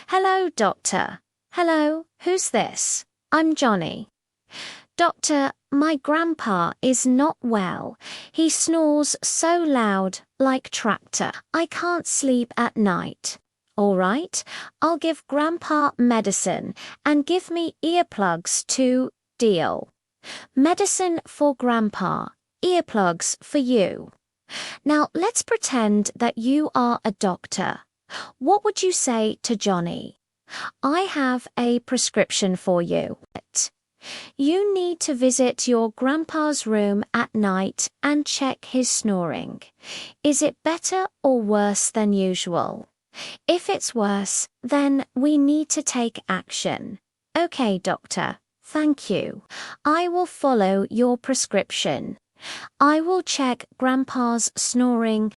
Hello, doctor. Hello, who's this? I'm Johnny. Doctor, my grandpa is not well. He snores so loud, like tractor. I can't sleep at night. All right, I'll give grandpa medicine and give me earplugs too. Deal. Medicine for grandpa, earplugs for you. Now let's pretend that you are a doctor. What would you say to Johnny? I have a prescription for you. You need to visit your grandpa's room at night and check his snoring. Is it better or worse than usual? If it's worse, then we need to take action. Okay, doctor, thank you. I will follow your prescription. I will check grandpa's snoring